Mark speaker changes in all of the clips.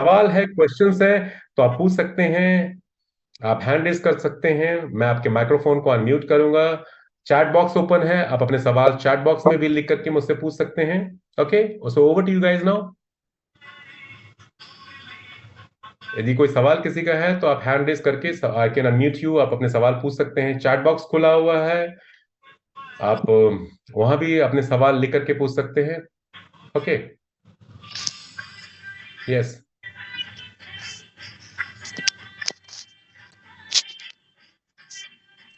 Speaker 1: सवाल है, क्वेश्चंस है, तो आप पूछ सकते हैं। आप हैंड रेज कर सकते हैं, मैं आपके माइक्रोफोन को अनम्यूट करूंगा। चैट बॉक्स ओपन है, आप अपने सवाल चैट बॉक्स में भी लिख करके मुझसे पूछ सकते हैं। Okay, so over to you guys now. यदि कोई सवाल किसी का है तो आप हैंड रेज करके, आई कैन अनम्यूट यू, आप अपने सवाल पूछ सकते हैं। चैट बॉक्स खुला हुआ है, आप वहां भी अपने सवाल लिख करके पूछ सकते हैं। Okay, yes,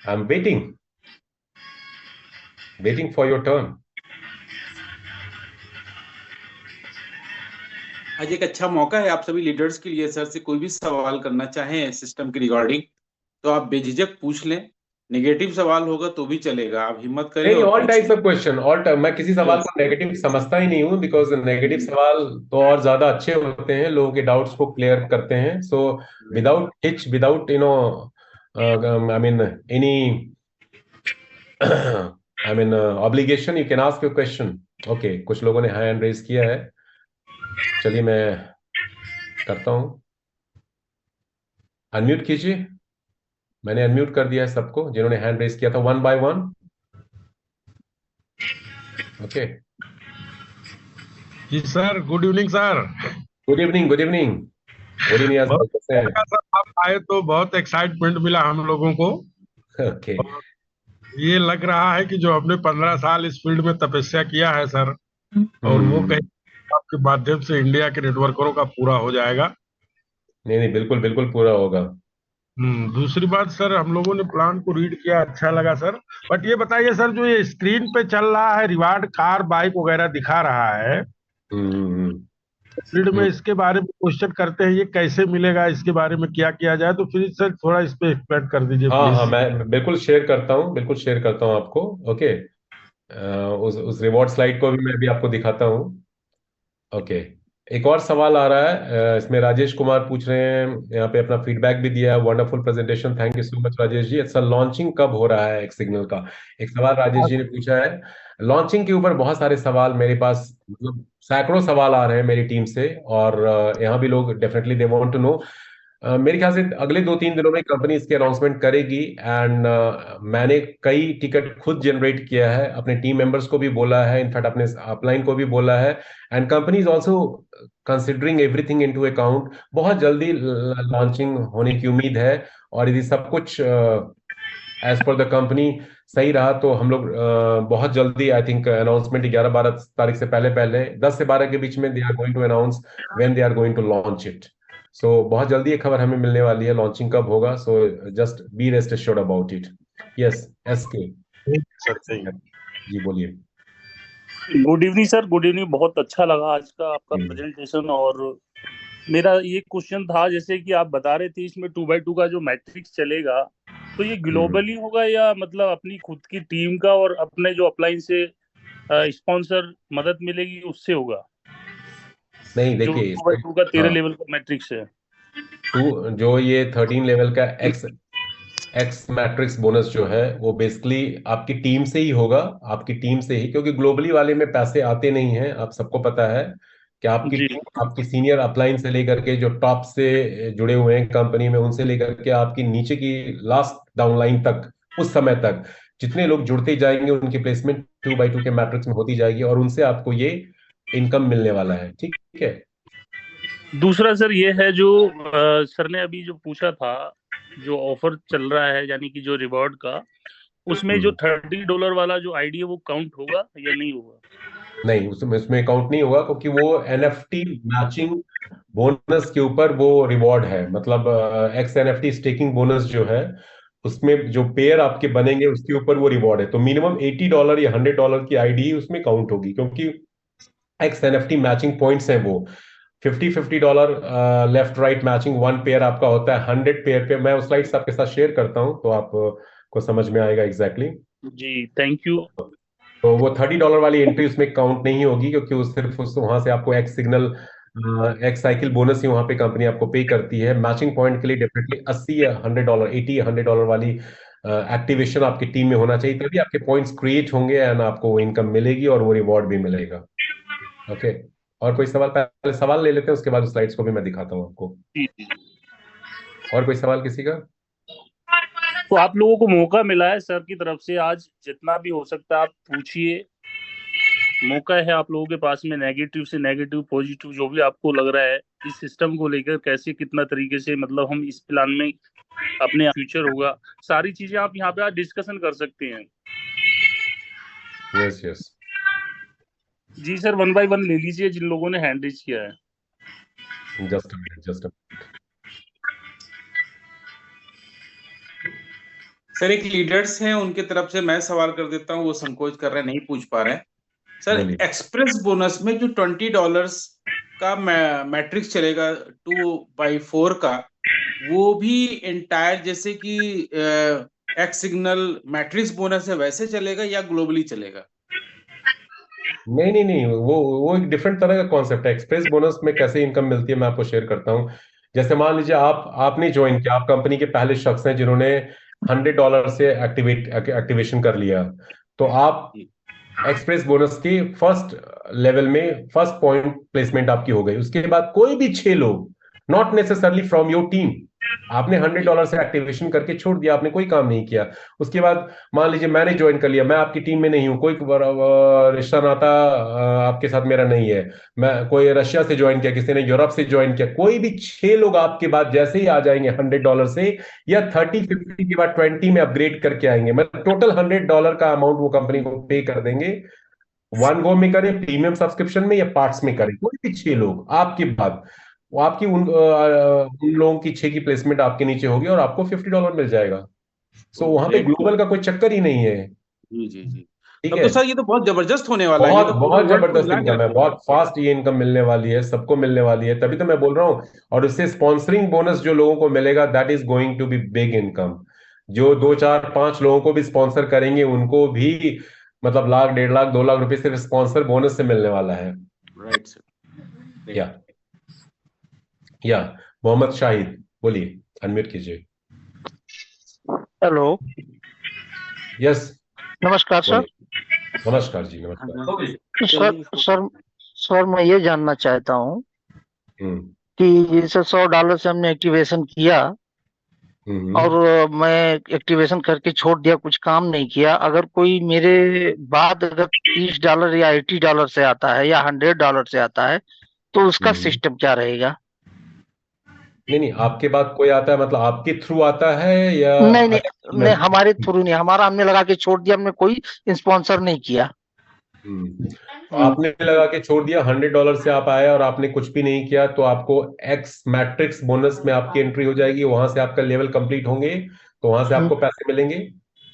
Speaker 1: I am waiting, waiting for your turn.
Speaker 2: आज एक अच्छा मौका है आप सभी लीडर्स के लिए, सर से कोई भी सवाल करना चाहें सिस्टम की रिगार्डिंग तो आप बेझिझक पूछ लें। नेगेटिव सवाल होगा तो भी चलेगा, आप हिम्मत करें
Speaker 1: नहीं,
Speaker 2: और
Speaker 1: ऑल टाइप्स
Speaker 2: पूछें।
Speaker 1: ऑफ क्वेश्चन, ऑल टाइप, मैं किसी सवाल
Speaker 2: यस।
Speaker 1: को नेगेटिव समझता ही नहीं हूँ, बिकॉज नेगेटिव सवाल तो और ज्यादा अच्छे होते हैं, लोगों के डाउट्स को क्लियर करते हैं। So without hitch, without I mean any I mean obligation, you can ask your question. Okay, कुछ लोगों ने हैंड रेज किया है, चलिए मैं करता हूँ। अनम्यूट कीजिए, मैंने अनम्यूट कर दिया है सबको जिन्होंने हैंड रेज किया था, वन बाय वन। ओके,
Speaker 3: जी sir, good evening sir.
Speaker 1: Good evening, good evening, good evening
Speaker 3: बहुत
Speaker 1: कैसे
Speaker 3: अच्छा लगा सर, आप आए तो बहुत एक्साइटमेंट मिला हम लोगों को।
Speaker 1: हैं? ओके,
Speaker 3: और ये लग रहा है कि जो हमने 15 साल इस फील्ड में तपस्या किया है सर, और वो
Speaker 1: हम्म,
Speaker 3: कहीं आपके माध्यम से इंडिया के नेटवर्करों का पूरा हो जाएगा।
Speaker 1: नहीं नहीं, बिल्कुल बिल्कुल पूरा होगा।
Speaker 3: दूसरी बात सर, हम लोगों ने प्लान को रीड किया, अच्छा लगा सर। बट ये बताइए सर, जो ये स्क्रीन पे चल रहा है रिवार्ड कार बाइक वगैरह दिखा रहा है
Speaker 1: हम्म,
Speaker 3: फील्ड में,
Speaker 1: हम्म।
Speaker 3: इसके बारे में क्वेश्चन करते हैं, ये कैसे मिलेगा, इसके बारे में क्या किया जाए, तो फिर सर थोड़ा इस पे एक्सप्लेन कर दीजिए
Speaker 1: हाँ हाँ,
Speaker 3: प्लीज।
Speaker 1: मैं बिल्कुल शेयर करता हूँ, बिल्कुल शेयर करता हूँ आपको। ओके, उस रिवॉर्ड स्लाइड को भी मैं भी आपको दिखाता हूँ। ओके, एक और सवाल आ रहा है, इसमें राजेश कुमार पूछ रहे हैं, यहाँ पे अपना फीडबैक भी दिया है, wonderful presentation, thank you so much Rajesh ji. अच्छा, लॉन्चिंग कब हो रहा है एक सिग्नल का? एक सवाल राजेश जी ने पूछा है। लॉन्चिंग के ऊपर बहुत सारे सवाल मेरे पास, मतलब सैकड़ों सवाल आ रहे हैं मेरी टीम से, और यहाँ भी लोग definitely they want to know. मेरे ख्याल से अगले 2-3 दिनों में कंपनी इसकी अनाउंसमेंट करेगी। एंड मैंने कई टिकट खुद जनरेट किया है, अपने टीम मेंबर्स को भी बोला है, इनफैक्ट अपने अपलाइन को भी बोला है। And company is also considering everything into account. बहुत जल्दी लॉन्चिंग होने की उम्मीद है। और यदि सब कुछ एज पर द कंपनी सही रहा तो हम लोग बहुत जल्दी, आई थिंक अनाउंसमेंट 11-12 तारीख से पहले पहले, 10 से 12 के बीच में they are going to announce when they are going to launch it. So बहुत जल्दी ये खबर हमें मिलने वाली है, लॉन्चिंग कब होगा। So just be rest assured about it. Yes, S के
Speaker 3: सर सही है।
Speaker 1: जी बोलिए।
Speaker 4: Good evening sir, good evening. बहुत अच्छा लगा आज का आपका
Speaker 1: हम्म,
Speaker 4: प्रेजेंटेशन। और मेरा ये क्वेश्चन था, जैसे कि आप बता रहे थे इसमें 2x2 का जो मैट्रिक्स चलेगा, तो ये
Speaker 1: हम्म।
Speaker 4: ग्लोबली होगा या मतलब अपनी खुद की टीम का और अपने जो अपलाइन से स्पॉन्सर मदद मिलेगी उससे होगा?
Speaker 1: नहीं,
Speaker 4: जो
Speaker 1: देखिए
Speaker 4: टू बाई
Speaker 1: इसमें,
Speaker 4: टू का 13
Speaker 1: हाँ,
Speaker 4: लेवल का मैट्रिक्स है।
Speaker 1: टू जो ये 13 लेवल का एक्स एक्स मैट्रिक्स बोनस जो है, वो बेसिकली आपकी टीम से ही होगा, आपकी टीम से ही, क्योंकि ग्लोबली वाले में पैसे आते नहीं हैं, आप सबको पता है कि आपकी
Speaker 4: जी
Speaker 1: टीम, आपकी सीनियर अपलाइन से लेकर के जो टॉप से जुड़े हुए हैं कंपनी में, उनसे लेकर के आपकी नीचे की लास्ट डाउनलाइन तक, उस समय तक जितने लोग जुड़ते जाएंगे उनकी प्लेसमेंट 2x2 के मैट्रिक्स में होती जाएगी, और उनसे आपको ये इनकम मिलने वाला है। ठीक है।
Speaker 4: दूसरा सर ये है जो सर ने अभी जो पूछा था, जो ऑफर चल रहा है यानी कि जो रिवॉर्ड का, उसमें जो
Speaker 1: हम्म।
Speaker 4: $30 वाला जो आईडी है वो काउंट होगा या नहीं होगा?
Speaker 1: नहीं, उसमें काउंट नहीं होगा, क्योंकि वो एनएफटी मैचिंग बोनस के ऊपर वो रिवॉर्ड है, मतलब एक्स एनएफटी स्टेकिंग बोनस जो है, उसमें जो पेयर आपके बनेंगे उसके ऊपर वो रिवॉर्ड है। तो मिनिमम $80 या $100 की आईडी उसमें काउंट होगी, क्योंकि एक्स एनएफटी मैचिंग पॉइंट्स हैं वो। $50 left right matching one pair आपका होता है, 100 पेयर पे मैं उस स्लाइड्स आपके साथ शेयर करता हूँ तो आप को समझ में आएगा एग्जैक्टली
Speaker 4: जी थैंक यू।
Speaker 1: तो वो $30 वाली एंट्री उसमें काउंट नहीं होगी, क्योंकि वो सिर्फ उस वहां से आपको X signal, X cycle bonus ही वहां पे कंपनी आपको पे करती है। मैचिंग पॉइंट के लिए डेफिनेटली 80 या $100, 80 या $100 वाली एक्टिवेशन आपकी टीम में होना चाहिए, तभी आपके पॉइंट्स क्रिएट होंगे एंड आपको वो इनकम मिलेगी और वो रिवॉर्ड भी मिलेगा। ओके, और कोई सवाल? पहले सवाल ले लेते हैं, उसके बाद स्लाइड्स को भी मैं दिखाता हूँ आपको।
Speaker 4: जी जी।
Speaker 1: और कोई सवाल किसी का?
Speaker 4: तो आप लोगों को मौका मिला है सर की तरफ से, आज जितना भी हो सकता है आप पूछिए, मौका है आप लोगों के पास में। नेगेटिव से नेगेटिव, पॉजिटिव, जो भी आपको लग रहा है इस सिस्टम को लेकर, कैसे कितना तरीके से मतलब हम इस प्लान में अपने फ्यूचर होगा, सारी चीजें आप यहाँ पे आज डिस्कशन कर सकते हैं।
Speaker 1: Yes yes.
Speaker 4: जी सर, 1 बाय 1 ले लीजिए जिन लोगों ने हैंड रेज किया है।
Speaker 1: Just a minute, just a
Speaker 2: sir एक लीडर्स हैं, उनके तरफ से मैं सवाल कर देता हूँ, वो संकोच कर रहे हैं, नहीं पूछ पा रहे हैं। सर
Speaker 1: बोलिए।
Speaker 2: एक्सप्रेस बोनस में जो $20 का मैट्रिक्स चलेगा 2/4 का, वो भी एंटायर जैसे कि एक्स सिग्नल मैट्रिक्स बोनस है वैसे चलेगा या ग्लोबली चलेगा?
Speaker 1: नहीं नहीं नहीं, वो एक डिफरेंट तरह का कॉन्सेप्ट है। एक्सप्रेस बोनस में कैसे इनकम मिलती है मैं आपको शेयर करता हूँ। जैसे मान लीजिए आपने ज्वाइन किया, आप कंपनी के पहले शख्स हैं जिन्होंने $100 से एक्टिवेशन कर लिया, तो आप एक्सप्रेस बोनस की फर्स्ट लेवल में फर्स्ट पॉइंट प्लेसमेंट आपकी हो गई। उसके बाद कोई भी 6 लोग, not necessarily from your team, आपने $100 से एक्टिवेशन करके छोड़ दिया, आपने कोई काम नहीं किया। उसके बाद मान लीजिए मैंने ज्वाइन कर लिया, मैं आपकी टीम में नहीं हूं, कोई रिश्ता नाता आपके साथ मेरा नहीं है, मैं कोई रशिया से ज्वाइन किया, किसी ने यूरोप से ज्वाइन किया, कोई भी 6 लोग आपके बाद जैसे ही आ जाएंगे $100 से, या 30-50 के बाद 20 में अपग्रेड करके आएंगे, मतलब टोटल $100 का अमाउंट वो कंपनी को पे कर देंगे। वन गो में करें, प्रीमियम सब्सक्रिप्शन में या पार्ट्स में करें, कोई भी 6 लोग आपके बाद, वो आपकी उन लोगों की 6 की प्लेसमेंट आपके नीचे होगी और आपको $50 मिल जाएगा। सो वहां पे
Speaker 2: ग्रेट।
Speaker 1: ग्लोबल का कोई चक्कर ही नहीं है।
Speaker 2: जी जी जी।
Speaker 1: ठीक
Speaker 2: तब
Speaker 1: है।
Speaker 2: तो सर ये तो बहुत जबरदस्त होने वाला है, ये
Speaker 1: बहुत
Speaker 2: तो पूरे
Speaker 1: बहुत
Speaker 2: वर्ल्ड को
Speaker 1: जबरदस्त
Speaker 2: हिला के
Speaker 1: इनकम है,
Speaker 2: रखेगा।
Speaker 1: बहुत फास्ट ये इनकम मिलने वाली है, सबको मिलने वाली है, तभी तो मैं बोल रहा हूँ। और उससे स्पॉन्सरिंग बोनस जो लोगों को मिलेगा, that is going to be big income. जो 2 4 5 लोगों को भी स्पॉन्सर करेंगे, उनको भी मतलब लाख, 1.5 लाख, 2 लाख रुपए सिर्फ स्पॉन्सर बोनस से मिलने वाला है।
Speaker 2: Right sir.
Speaker 1: या या मोहम्मद शाहिद, बोलिए, अनम्यूट कीजिए।
Speaker 5: हेलो,
Speaker 1: यस,
Speaker 5: नमस्कार सर।
Speaker 1: बोलिए। नमस्कार जी, नमस्कार।
Speaker 5: सर सर मैं ये जानना चाहता हूँ
Speaker 1: हम्म
Speaker 5: कि जैसे $100 से हमने एक्टिवेशन किया और मैं एक्टिवेशन करके छोड़ दिया, कुछ काम नहीं किया, अगर कोई मेरे बाद अगर $30 या $80 से आता है या $100 से आता है, तो उसका सिस्टम क्या रहेगा?
Speaker 1: नहीं नहीं, आपके बाद कोई आता है मतलब आपके थ्रू आता है या
Speaker 5: नहीं नहीं नहीं, हमारे थ्रू नहीं, हमारा हमने लगा के छोड़ दिया, हमने कोई स्पॉन्सर नहीं किया।
Speaker 1: तो आपने लगा के छोड़ दिया, $100 से आप आए और आपने कुछ भी नहीं किया, तो आपको एक्स मैट्रिक्स बोनस में आपकी एंट्री हो जाएगी, वहां से आपका लेवल कंप्लीट होंगे, तो वहां से आपको पैसे मिलेंगे।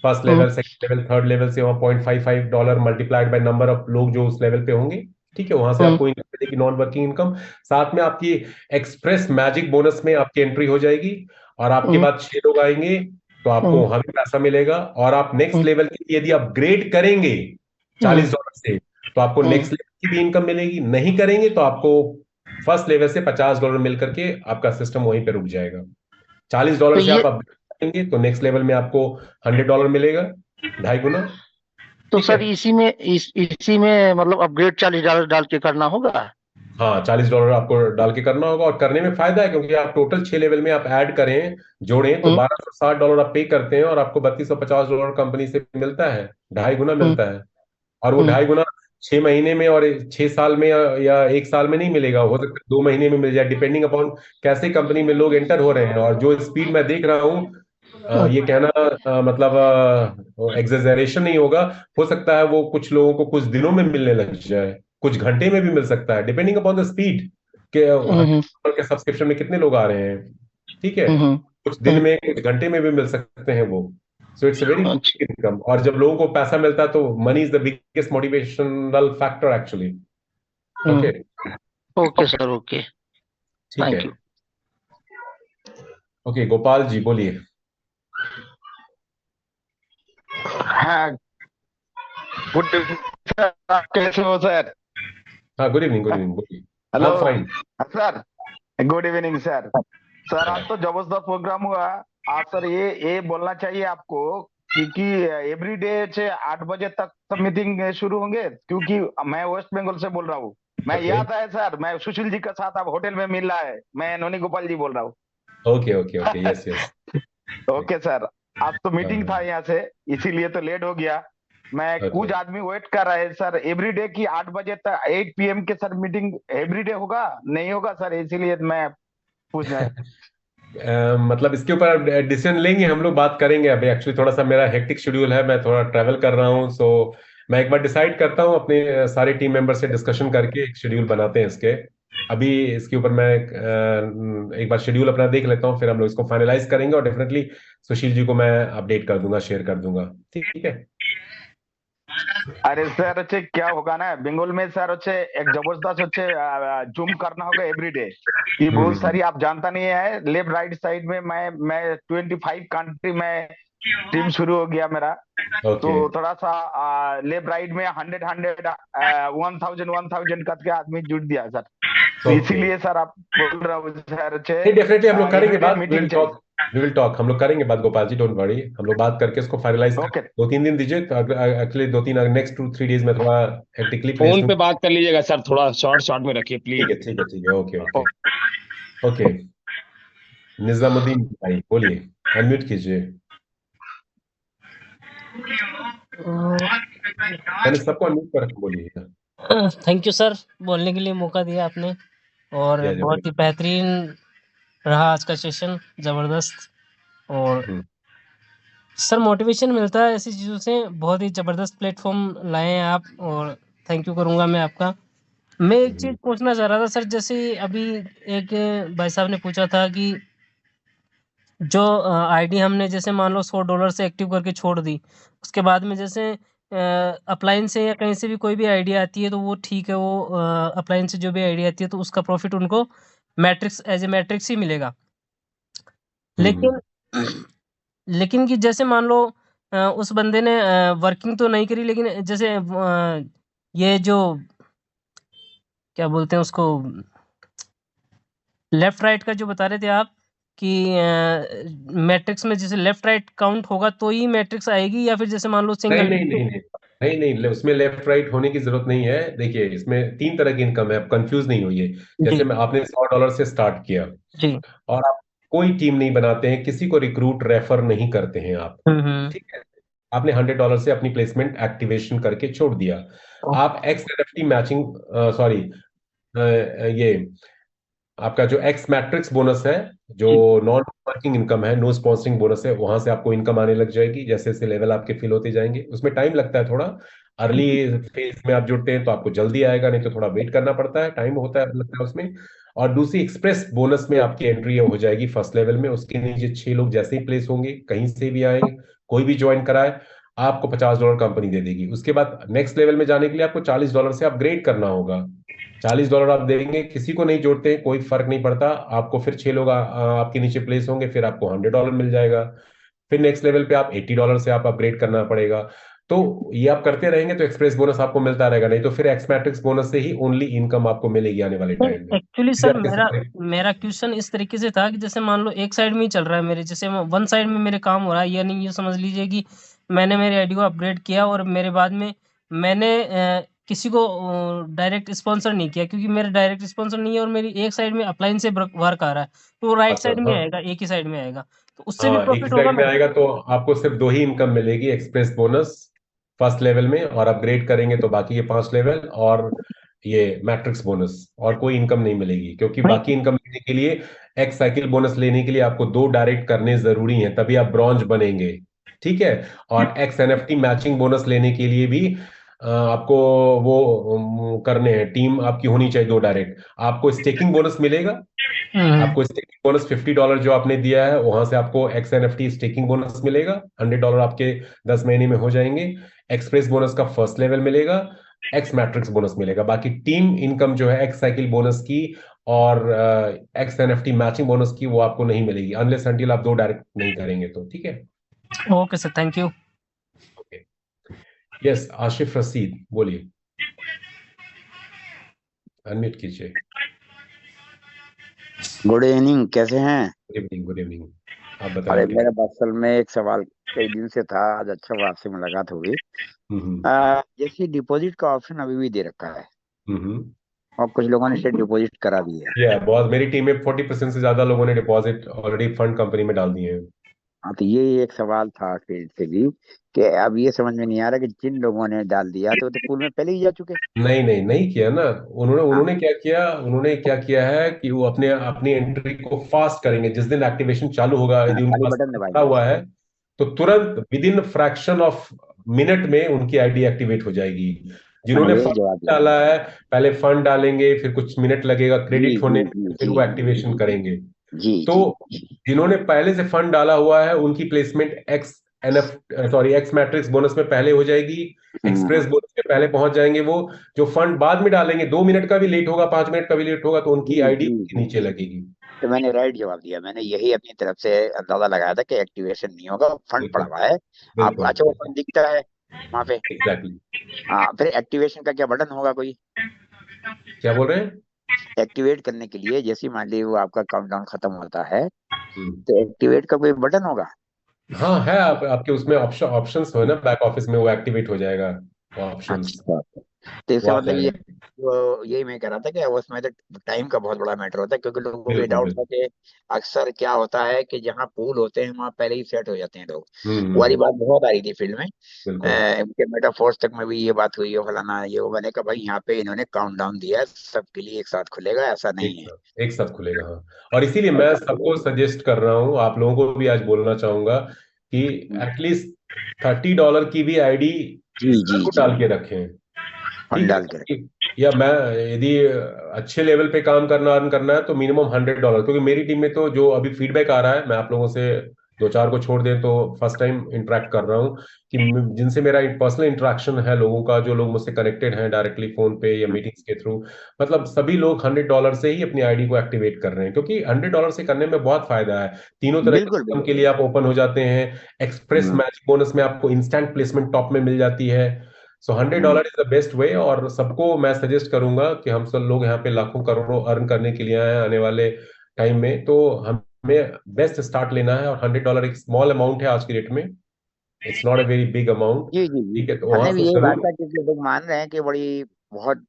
Speaker 1: First level, second level, third level से वहां $0.55 मल्टीप्लाइड बाय नंबर ऑफ लोग जो उस लेवल पे होंगे। ठीक है, वहां से आपको इनकम मिलेगी, नॉन वर्किंग इनकम। साथ में आपकी एक्सप्रेस मैजिक बोनस में आपकी एंट्री हो जाएगी, और आपके बाद 6 लोग आएंगे, तो आपको वहां भी पैसा मिलेगा। और आप नेक्स्ट लेवल के लिए यदि अपग्रेड करेंगे $40 से, तो आपको नेक्स्ट लेवल की भी इनकम मिलेगी। नहीं करेंगे तो आपको फर्स्ट लेवल से $50 मिल करके आपका सिस्टम वहीं पे रुक जाएगा। $40 से आप अपग्रेड करेंगे तो नेक्स्ट लेवल में आपको $100 मिलेगा, 2.5 गुना।
Speaker 5: तो सर इसी में मतलब अपग्रेड $40 डाल के करना होगा?
Speaker 1: हाँ, $40 आपको डाल के करना होगा, और करने में फायदा है क्योंकि आप टोटल 6 लेवल में आप ऐड करें, जोड़ें, तो $1260 आप पे करते हैं, और आपको $3250 कंपनी से मिलता है, 2.5 गुना मिलता है। और वो 2.5 गुना 6 महीने में और 6 साल में या 1 साल में नहीं मिलेगा, हो सकता है 2 महीने में मिल जाए, डिपेंडिंग अपॉन कैसे कंपनी में लोग एंटर हो रहे हैं। और जो स्पीड मैं देख रहा हूँ, ये कहना मतलब एग्जेजरेशन नहीं होगा, हो सकता है वो कुछ लोगों को कुछ दिनों में मिलने लग जाए, कुछ घंटे में भी मिल सकता है, डिपेंडिंग अपॉन द स्पीड के सब्सक्रिप्शन में कितने लोग आ रहे हैं। ठीक है, कुछ दिन में, कुछ घंटे में भी मिल सकते हैं वो। सो इट्स वेरी इनकम, और जब लोगों को पैसा मिलता है तो money is the biggest motivational factor actually. Okay
Speaker 5: okay sir, okay,
Speaker 1: ठीक है।
Speaker 5: Thank you.
Speaker 1: Okay, Gopal ji बोलिए।
Speaker 6: हाँ, गुड इवनिंग सर, आप कैसे हो सर?
Speaker 1: हाँ, गुड इवनिंग, गुड इवनिंग, बोलिए।
Speaker 6: Hello
Speaker 1: fine.
Speaker 6: Sir, good evening sir. Sir आज तो जबरदस्त प्रोग्राम हुआ। आज सर ये बोलना चाहिए आपको क्योंकि एवरी डे से 8 बजे तक सब मीटिंग शुरू होंगे, क्योंकि मैं वेस्ट बंगाल से बोल रहा हूँ। मैं
Speaker 1: ओके
Speaker 6: याद है सर, मैं सुशील जी के साथ अब होटल में मिल रहा है, मैं नोनी गोपाल जी बोल रहा हूँ।
Speaker 1: Okay okay okay, yes yes.
Speaker 6: Okay sir, आज तो मीटिंग था यहाँ से, इसीलिए तो लेट हो गया। मैं
Speaker 1: ओके।
Speaker 6: कुछ आदमी वेट कर रहे हैं सर, एवरीडे की 8 बजे तक 8 PM के सर मीटिंग एवरीडे होगा नहीं होगा सर, इसीलिए मैं पूछ रहा है।
Speaker 1: मतलब इसके ऊपर डिसीजन लेंगे हम लोग, बात करेंगे। अभी एक्चुअली थोड़ा सा मेरा हेक्टिक शेड्यूल है, मैं थोड़ा ट्रैवल कर रहा हूँ, सो मैं एक बार डिसाइड करता हूँ अपने सारे टीम मेंबर से डिस्कशन करके एक शेड्यूल बनाते हैं इसके। अभी इसके ऊपर मैं एक बार शेड्यूल अपना देख लेता हूँ, फिर हम लोग इसको फाइनलाइज करेंगे और डेफिनेटली सुशील जी को मैं अपडेट कर दूंगा, शेयर कर दूंगा। ठीक है।
Speaker 6: अरे सर अच्छे क्या होगा ना, बेंगल में सर अच्छे एक जबरदस्त अच्छे जूम करना होगा एवरीडे। ये
Speaker 1: हम्म
Speaker 6: बहुत सारी आप जानता नहीं है, लेफ्ट राइट साइड में मैं 25 कंट्री में टीम शुरू हो गया मेरा। तो
Speaker 1: ओके
Speaker 6: थोड़ा सा लेफ्ट राइट में 100 1000 करके आदमी जुट दिया सर। तो
Speaker 1: ओके।
Speaker 6: इसीलिए सर आप बोल रहा हूँ सर अच्छे
Speaker 1: नहीं, डेफिनेटली हम लोग करेंगे
Speaker 6: एवरीडे
Speaker 1: बात,
Speaker 6: मीटिंग चाहिए।
Speaker 1: वी विल टॉक, हम लोग करेंगे बात गोपाल जी, डोंट वरी। हम लोग बात करके इसको फाइनलाइज कर,
Speaker 6: ओके
Speaker 1: 2-3 दिन दीजिए। एक्चुअली 2-3 नेक्स्ट 2-3 डेज में थोड़ा हेक्टिकली प्लेस
Speaker 7: फोन
Speaker 1: हूँ।
Speaker 7: पे बात कर लीजिएगा सर, थोड़ा शॉर्ट शॉर्ट में रखिए
Speaker 1: ठीक
Speaker 7: प्लीज।
Speaker 1: है ठीक है ठीक है, ओके ओके ओके। निजामुद्दीन भाई बोलिए, अनम्यूट कीजिए। मैंने सबको अनम्यूट कर रखा, बोलिए।
Speaker 8: थैंक यू सर, बोलने के लिए मौका दिया आपने। और
Speaker 1: जय जय
Speaker 8: बहुत ही बेहतरीन रहा आज का सेशन, ज़बरदस्त। और
Speaker 1: हम्म,
Speaker 8: सर मोटिवेशन मिलता है ऐसी चीज़ों से, बहुत ही ज़बरदस्त प्लेटफॉर्म लाए हैं आप, और थैंक यू करूँगा मैं आपका। मैं एक चीज़ पूछना चाह रहा था सर, जैसे अभी एक भाई साहब ने पूछा था कि जो आईडी हमने जैसे मान लो $100 से एक्टिव करके छोड़ दी, उसके बाद में जैसे अपलाइन से या कहीं से भी कोई भी आईडी आती है तो वो ठीक है, वो अपलाइन से जो भी आईडी आती है तो उसका प्रॉफिट उनको मैट्रिक्स एज ए मैट्रिक्स ही मिलेगा।
Speaker 1: हम्म,
Speaker 8: लेकिन लेकिन कि जैसे मान लो उस बंदे ने वर्किंग तो नहीं करी, लेकिन जैसे ये जो क्या बोलते हैं उसको, लेफ्ट राइट का जो बता रहे थे आप कि मैट्रिक्स में जैसे लेफ्ट राइट काउंट होगा तो ही मैट्रिक्स आएगी, या फिर जैसे मान लो
Speaker 1: नहीं
Speaker 8: सिंगल
Speaker 1: नहीं नहीं नहीं नहीं नहीं, उसमें लेफ्ट राइट होने की जरूरत नहीं है। देखिए इसमें 3 तरह की इनकम है, आप कंफ्यूज नहीं होइए।
Speaker 8: जी
Speaker 1: जैसे मैं आपने $100 से स्टार्ट किया
Speaker 8: जी।
Speaker 1: और आप कोई टीम नहीं बनाते हैं, किसी को रिक्रूट रेफर नहीं करते हैं आप,
Speaker 8: हम्म।
Speaker 1: ठीक है। आपने $100 से अपनी प्लेसमेंट एक्टिवेशन करके छोड़ दिया। आप एक्स एनएफटी मैचिंग, सॉरी, ये आपका जो एक्स मैट्रिक्स बोनस है, जो
Speaker 8: जी
Speaker 1: नॉन वर्किंग इनकम है, नो स्पॉन्सरिंग बोनस है, वहां से आपको इनकम आने लग जाएगी। जैसे जैसे लेवल आपके फिल होते जाएंगे, उसमें टाइम लगता है थोड़ा। अर्ली फेज में आप जुड़ते हैं तो आपको जल्दी आएगा, नहीं तो थोड़ा वेट करना पड़ता है, टाइम होता है लगता है उसमें। और दूसरी एक्सप्रेस बोनस में आपकी एंट्री हो जाएगी फर्स्ट लेवल में। उसके नीचे 6 लोग जैसे ही प्लेस होंगे, कहीं से भी आए, कोई भी ज्वाइन कराए, आपको $50 कंपनी दे देगी। उसके बाद नेक्स्ट लेवल में जाने के लिए आपको $40 से अपग्रेड करना होगा। $40 आप देंगे, किसी को नहीं जोड़ते, कोई फर्क नहीं पड़ता आपको। फिर 6 लोग आपके नीचे प्लेस होंगे, फिर आपको $100 मिल जाएगा। फिर नेक्स्ट लेवल पे आप $80 से आप अपग्रेड करना पड़ेगा। तो ये आप करते रहेंगे तो एक्सप्रेस बोनस आपको मिलता रहेगा, नहीं तो फिर एक्स मैट्रिक्स बोनस से ही ओनली इनकम आपको मिलेगी आने वाले टाइम में।
Speaker 8: एक्चुअली
Speaker 1: फिर
Speaker 8: सर
Speaker 1: आपके
Speaker 8: मेरा
Speaker 1: सारे
Speaker 8: मेरा क्वेश्चन इस तरीके से था कि जैसे मान लो एक साइड में ही चल रहा है मेरे, जैसे वन साइड में मेरे काम हो रहा है, यानी ये समझ लीजिए कि मैंने मेरे आईडी को अपग्रेड किया और मेरे बाद में मैंने किसी को डायरेक्ट स्पॉन्सर नहीं किया, क्योंकि मेरा डायरेक्ट स्पॉन्सर नहीं है और मेरी एक साइड में अपलाइन से वर्क आ रहा है, तो वो राइट
Speaker 1: अच्छा,
Speaker 8: साइड में
Speaker 1: हाँ
Speaker 8: आएगा, एक ही साइड में आएगा, तो उससे भी
Speaker 1: हाँ, एक ही
Speaker 8: प्रॉफिट होगा
Speaker 1: साइड में
Speaker 8: मेरे।
Speaker 1: आएगा तो आपको सिर्फ 2 ही इनकम मिलेगी, एक्सप्रेस बोनस फर्स्ट लेवल में, और अपग्रेड करेंगे तो बाकी ये 5 लेवल और ये मैट्रिक्स बोनस, और कोई इनकम नहीं मिलेगी। क्योंकि
Speaker 8: नहीं
Speaker 1: बाकी इनकम लेने के लिए, एक्स साइकिल बोनस लेने के लिए आपको 2 डायरेक्ट करने जरूरी हैं, तभी आप ब्रॉन्ज बनेंगे, ठीक है। और एक्स एनएफटी मैचिंग बोनस लेने के लिए भी आपको वो करने हैं, टीम आपकी होनी चाहिए 2 डायरेक्ट। आपको स्टेकिंग बोनस मिलेगा, आपको स्टेकिंग बोनस $50 जो आपने दिया है वहां से आपको एक्स एनएफटी स्टेकिंग बोनस मिलेगा। $100 आपके 10 महीने में हो जाएंगे। एक्सप्रेस बोनस का फर्स्ट लेवल मिलेगा, एक्स मैट्रिक्स बोनस मिलेगा। बाकी टीम इनकम जो है एक्स साइकिल बोनस की और एक्स एनएफटी मैचिंग बोनस की, वो आपको नहीं मिलेगी अनलेस अनटिल आप 2 डायरेक्ट नहीं करेंगे तो, ठीक है।
Speaker 8: Okay sir, thank you.
Speaker 1: Okay, yes, Asif Rashid बोलिए, अनम्यूट कीजिए।
Speaker 9: गुड इवनिंग, कैसे हैं?
Speaker 1: Good evening, good evening. आप
Speaker 9: अरे
Speaker 1: बताइए क्या।
Speaker 9: मेरा असल में एक सवाल कई दिन से था, आज अच्छा हुआ आपसे मुलाकात हो गई।
Speaker 1: हम्म
Speaker 9: जैसे डिपॉजिट का ऑप्शन अभी भी दे रखा है,
Speaker 1: हम्म
Speaker 9: और कुछ लोगों ने शायद डिपॉजिट करा भी है।
Speaker 1: या बहुत, मेरी टीम में 40% से ज्यादा लोगों ने डिपॉजिट ऑलरेडी फंड कंपनी में डाल दिए हैं।
Speaker 9: हाँ, तो ये एक सवाल था फिर से भी कि अब ये समझ में नहीं आ रहा कि जिन लोगों ने डाल दिया तो वो तो पूल में पहले ही जा चुके।
Speaker 1: नहीं नहीं नहीं किया ना। उन्होंने
Speaker 9: हाँ,
Speaker 1: उन्होंने क्या किया है कि वो अपने अपनी एंट्री को फास्ट करेंगे। जिस दिन एक्टिवेशन चालू होगा,
Speaker 9: हाँ,
Speaker 1: यदि उनके
Speaker 9: खाली
Speaker 1: पास
Speaker 9: बटन
Speaker 1: पता
Speaker 9: दबाएंगे।
Speaker 1: हुआ है, तो तुरंत with in fraction of minute में उनकी आईडी एक्टिवेट हो जाएगी।
Speaker 9: मैंने
Speaker 1: जिन्होंने
Speaker 9: यही
Speaker 1: फंड
Speaker 9: जवाब दिया।
Speaker 1: डाला है, पहले फंड डालेंगे, फिर कुछ मिनट लगेगा
Speaker 9: जी
Speaker 1: क्रेडिट होने
Speaker 9: जी
Speaker 1: में,
Speaker 9: जी
Speaker 1: फिर
Speaker 9: जी
Speaker 1: वो एक्टिवेशन करेंगे।
Speaker 9: जी
Speaker 1: तो
Speaker 9: जी।
Speaker 1: जिन्होंने पहले से फंड डाला हुआ है, उनकी प्लेसमेंट एक्स मैट्रिक्स बोनस में पहले हो जाएगी, एक्सप्रेस
Speaker 9: हम्म,
Speaker 1: बोनस में पहले पहुंच जाएंगे वो। जो फंड बाद में डालेंगे, 2 मिनट का भी लेट होगा, 5 मिनट का भी लेट होगा, तो
Speaker 9: जी
Speaker 1: उनकी आईडी
Speaker 9: जी जी
Speaker 1: नीचे
Speaker 9: जी।
Speaker 1: लगेगी।
Speaker 9: तो मैंने राइट जवाब दिया, मैंने यही अपनी तरफ से अंदाजा लगाया था कि एक्टिवेशन नहीं होगा, फंड पड़ा
Speaker 1: बिल्कुल
Speaker 9: हुआ है। आप
Speaker 1: बिल्कुल।
Speaker 9: अच्छा, वो फंड दिखता है वहां पे।
Speaker 1: एग्जैक्टली।
Speaker 9: हाँ, फिर एक्टिवेशन का क्या बटन होगा कोई?
Speaker 1: क्या बोल रहे हैं?
Speaker 9: एक्टिवेट करने के लिए जैसे ही मान लीजिए वो आपका काउंटडाउन खत्म होता है,
Speaker 1: हम्म।
Speaker 9: तो एक्टिवेट का कोई बटन होगा?
Speaker 1: हाँ है, आपके उसमें ऑप्शंस हो ना, बैक ऑफिस में वो एक्टिवेट हो जाएगा, ऑप्शंस
Speaker 9: अच्छा, तो
Speaker 1: वो
Speaker 9: इसका
Speaker 1: आ
Speaker 9: मतलब ये,
Speaker 1: जाएगा।
Speaker 9: वो यही मैं कह रहा था कि उसमें तो टाइम का बहुत बड़ा मैटर होता है, क्योंकि लोगों को ये
Speaker 1: बिल्कुल
Speaker 9: डाउट था
Speaker 1: बिल्कुल।
Speaker 9: कि अक्सर क्या होता है कि जहाँ पूल होते हैं वहाँ पहले ही सेट हो जाते हैं लोग। वो वाली
Speaker 1: हम्म।
Speaker 9: बात बहुत आ रही थी फील्ड में।
Speaker 1: बिल्कुल।
Speaker 9: इनके मेटाफोर्स तक में भी ये बात हुई है, फलाना ये वो। मैंने कहा भाई यहाँ पे इन्होंने काउंट डाउन दिया है, सबके लिए एक साथ खुलेगा, ऐसा नहीं है।
Speaker 1: एक साथ खुलेगा, हाँ। और इसीलिए मैं
Speaker 9: ऐसा
Speaker 1: सबको
Speaker 9: खुलेगा।
Speaker 1: सजेस्ट कर रहा हूँ, आप लोगों को भी आज बोलना चाहूंगा कि एटलीस्ट $30 की भी आईडी
Speaker 9: जी जी
Speaker 1: जरूर
Speaker 9: जी।
Speaker 1: डाल के रखें।
Speaker 9: फंड
Speaker 1: ठीक
Speaker 9: डाल के
Speaker 1: है। या मैं, यदि अच्छे लेवल पे काम करना अर्न करना है, तो मिनिमम $100, क्योंकि मेरी टीम में तो जो अभी फीडबैक आ रहा है, मैं आप लोगों से दो चार को छोड़ दें तो फर्स्ट टाइम इंटरेक्ट कर रहा हूँ, कि जिनसे मेरा पर्सनल इंटरेक्शन है, लोगों का, जो लोग मुझसे कनेक्टेड हैं डायरेक्टली फोन पे या
Speaker 9: रखें।
Speaker 1: मीटिंग्स के थ्रू, मतलब सभी लोग $100 से ही अपनी आईडी को एक्टिवेट कर रहे हैं, क्योंकि $100 से करने में बहुत फायदा है। तीनों तरह के
Speaker 9: बिल्कुल
Speaker 1: सिस्टम के
Speaker 9: बिल्कुल।
Speaker 1: लिए आप ओपन हो जाते हैं। एक्सप्रेस
Speaker 9: हम्म,
Speaker 1: मैच बोनस में आपको इंस्टेंट प्लेसमेंट टॉप में मिल जाती है। So hundred
Speaker 9: hmm,
Speaker 1: dollar is the best way, और सबको मैं सजेस्ट करूंगा कि हम सब लोग यहाँ पे लाखों करोड़ों अर्न करने के लिए आए हैं आने वाले टाइम में, तो हमें बेस्ट स्टार्ट लेना है। और $100 एक स्मॉल अमाउंट है आज की डेट में, it's not a very big amount.
Speaker 9: जी जी जी।
Speaker 1: ठीक है, तो वहां
Speaker 9: हमने भी
Speaker 1: से
Speaker 9: यही बात
Speaker 1: जरूर।
Speaker 9: था कि लोग मान रहे हैं कि बड़ी बहुत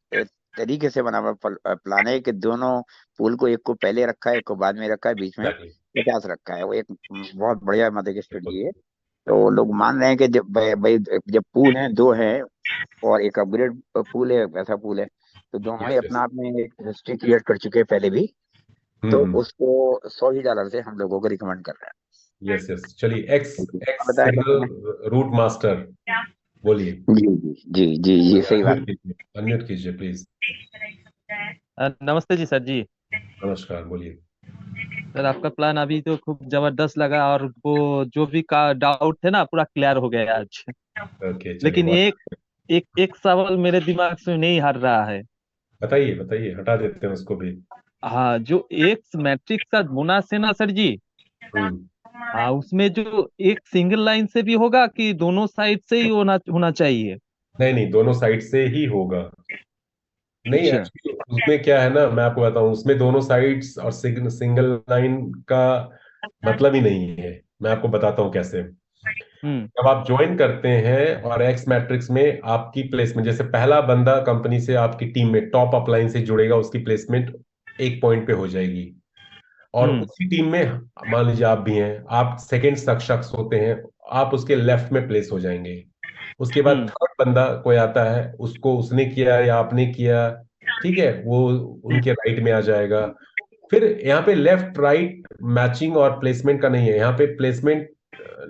Speaker 9: तरीके से बना हुआ प्लान है कि दोनों पूल को, एक को पहले रखा है, एक को बाद में रखा है, बीच में
Speaker 1: Exactly,
Speaker 9: 50 रखा है। वो एक बहुत बढ़िया मतलब की
Speaker 1: बिल्कुल।
Speaker 9: स्ट्रेटजी है। तो लोग मान रहे हैं कि जब भाई भाई, जब पूल है दो है और एक अपग्रेड पूल है, वैसा पूल है, तो दोनों ही
Speaker 1: यस यस।
Speaker 9: अपना आप में एक हिस्ट्री क्रिएट कर चुके हैं पहले भी। तो
Speaker 1: हम्म।
Speaker 9: उसको $100 से हम लोगों को रिकमेंड कर रहे
Speaker 1: यस यस, चलिए। एक्स
Speaker 9: हैं।
Speaker 1: एक्स
Speaker 9: बताया
Speaker 1: सिग्नल
Speaker 9: करते हैं।
Speaker 1: रूट मास्टर, बोलिए।
Speaker 9: जी जी जी जी जी, सही बात।
Speaker 1: अनम्यूट कीजिए प्लीज।
Speaker 10: नमस्ते जी सर जी।
Speaker 1: नमस्कार, बोलिए।
Speaker 10: सर आपका प्लान अभी तो खूब जबरदस्त लगा, और वो जो भी का डाउट थे ना पूरा क्लियर हो गया आज।
Speaker 1: ओके, चलिए
Speaker 10: लेकिन
Speaker 1: बहुत।
Speaker 10: एक एक एक सवाल मेरे दिमाग से नहीं हट रहा है।
Speaker 1: बताइए बताइए, हटा देते हैं उसको भी।
Speaker 10: हाँ, जो एक्स मैट्रिक्स का बोनस है ना सर जी,
Speaker 1: हम्म।
Speaker 10: हाँ उसमें जो एक सिंगल लाइन से भी होगा कि दोनों साइड से ही होना होना चाहिए?
Speaker 1: नहीं नहीं, दोनों साइड से ही होगा। नहीं,
Speaker 10: अच्छा।
Speaker 1: एक्चुअली उसमें क्या है ना, मैं आपको बताऊं, उसमें दोनों साइड्स और सिंगल लाइन का मतलब ही नहीं है। मैं आपको बताता हूँ कैसे।
Speaker 10: हम्म
Speaker 1: जब आप ज्वाइन करते हैं और एक्स मैट्रिक्स में आपकी प्लेसमेंट, जैसे पहला बंदा कंपनी से आपकी टीम में टॉप अपलाइन से जुड़ेगा, उसकी प्लेसमेंट एक पॉइंट पे हो जाएगी। और
Speaker 10: हम्म
Speaker 1: उसी टीम में मान लीजिए आप भी हैं, आप सेकेंड शख्स होते हैं, आप उसके लेफ्ट में प्लेस हो जाएंगे। उसके बाद
Speaker 10: हम्म
Speaker 1: थर्ड बंदा कोई आता है, उसको उसने किया या आपने किया, ठीक है, वो
Speaker 10: हम्म
Speaker 1: उनके राइट में आ जाएगा। फिर यहाँ पे लेफ्ट राइट मैचिंग और प्लेसमेंट का नहीं है, यहाँ पे प्लेसमेंट